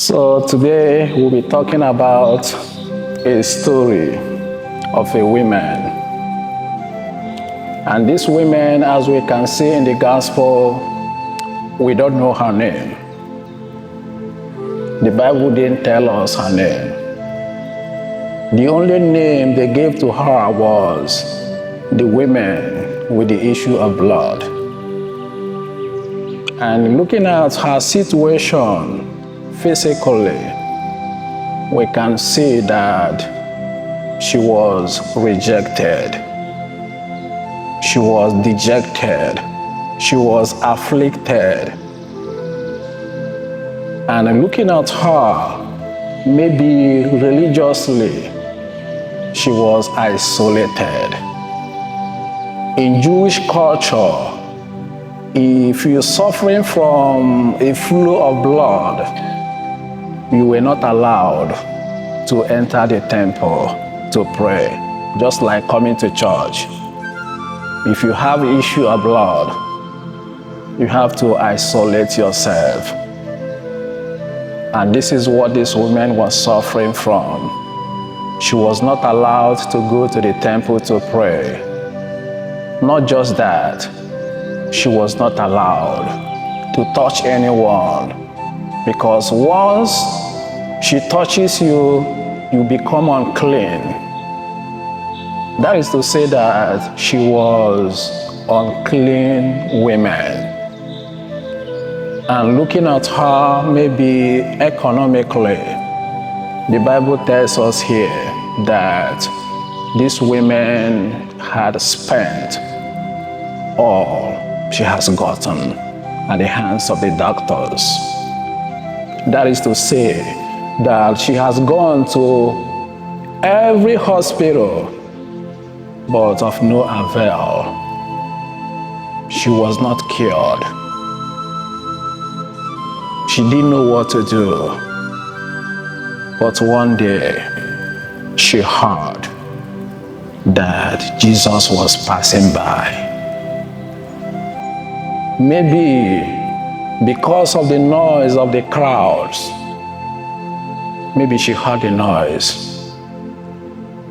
So today we'll be talking about a story of a woman. And this woman, as we can see in the gospel, we don't know her name. The Bible didn't tell us her name. The only name they gave to her was the woman with the issue of blood. And looking at her situation physically, we can see that she was rejected. She was dejected. She was afflicted. And looking at her, maybe religiously, she was isolated. In Jewish culture, if you're suffering from a flow of blood, you were not allowed to enter the temple to pray, just like coming to church. If you have issue of blood, you have to isolate yourself. And this is what this woman was suffering from. She was not allowed to go to the temple to pray. Not just that, she was not allowed to touch anyone, because once she touches you, you become unclean. That is to say that she was unclean woman. And looking at her, maybe economically, the Bible tells us here that this woman had spent all she has gotten at the hands of the doctors. That is to say that she has gone to every hospital, but of no avail. She was not cured. She didn't know what to do. But one day, she heard that Jesus was passing by. Maybe because of the noise of the crowds, maybe she heard the noise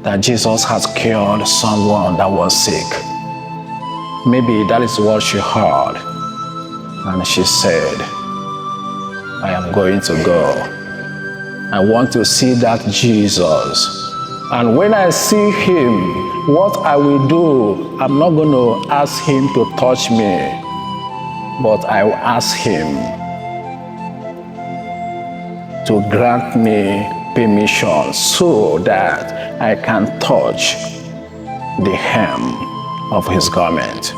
that Jesus has cured someone that was sick. Maybe that is what she heard. And she said, I am going to go. I want to see that Jesus. And when I see him, what I will do, I'm not going to ask him to touch me, but I will ask him to grant me permission so that I can touch the hem of his garment.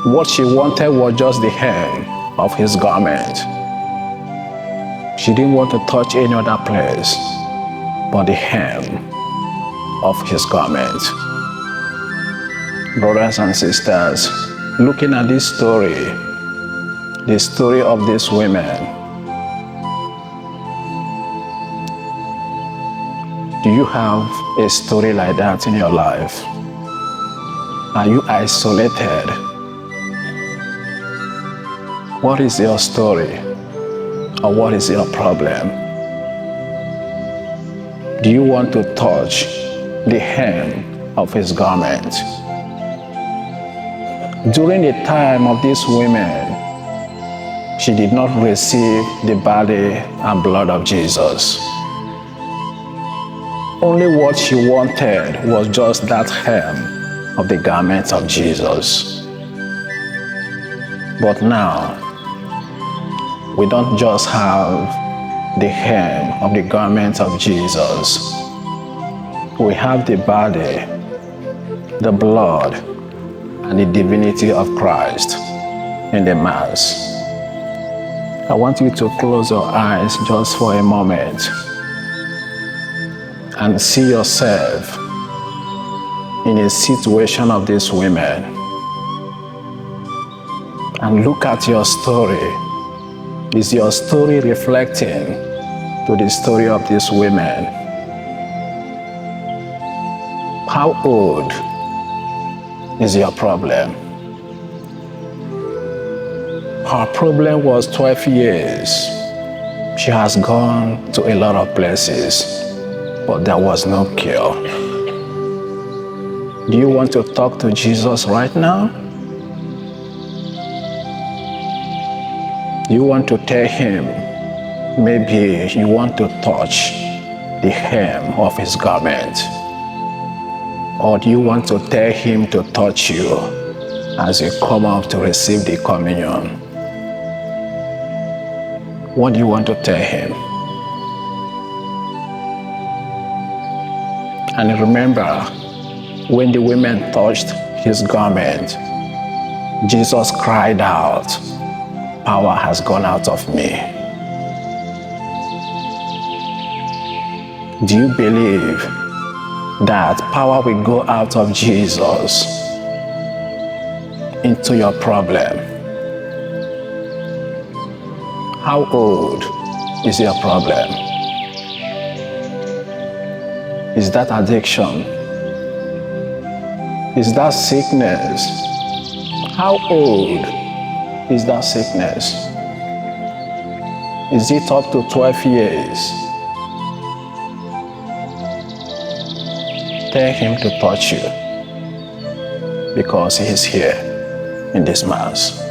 What she wanted was just the hem of his garment. She didn't want to touch any other place but the hem of his garment. Brothers and sisters, looking at this story, the story of this woman, do you have a story like that in your life? Are you isolated? What is your story? Or what is your problem? Do you want to touch the hem of his garment? During the time of this woman, she did not receive the body and blood of Jesus. Only what she wanted was just that hem of the garment of Jesus. But now, we don't just have the hem of the garment of Jesus. We have the body, the blood, and the divinity of Christ in the Mass. I want you to close your eyes just for a moment and see yourself in a situation of this woman. And look at your story. Is your story reflecting to the story of this woman? How old is your problem? Her problem was 12 years. She has gone to a lot of places, but there was no cure. Do you want to talk to Jesus right now? Do you want to tell him? Maybe you want to touch the hem of his garment. Or do you want to tell him to touch you as you come up to receive the communion? What do you want to tell him? And remember, when the women touched his garment, Jesus cried out, "Power has gone out of me." Do you believe that power will go out of Jesus into your problem? How old is your problem? Is that addiction? Is that sickness? How old is that sickness? Is it up to 12 years? Tell him to touch you because he is here in this mass.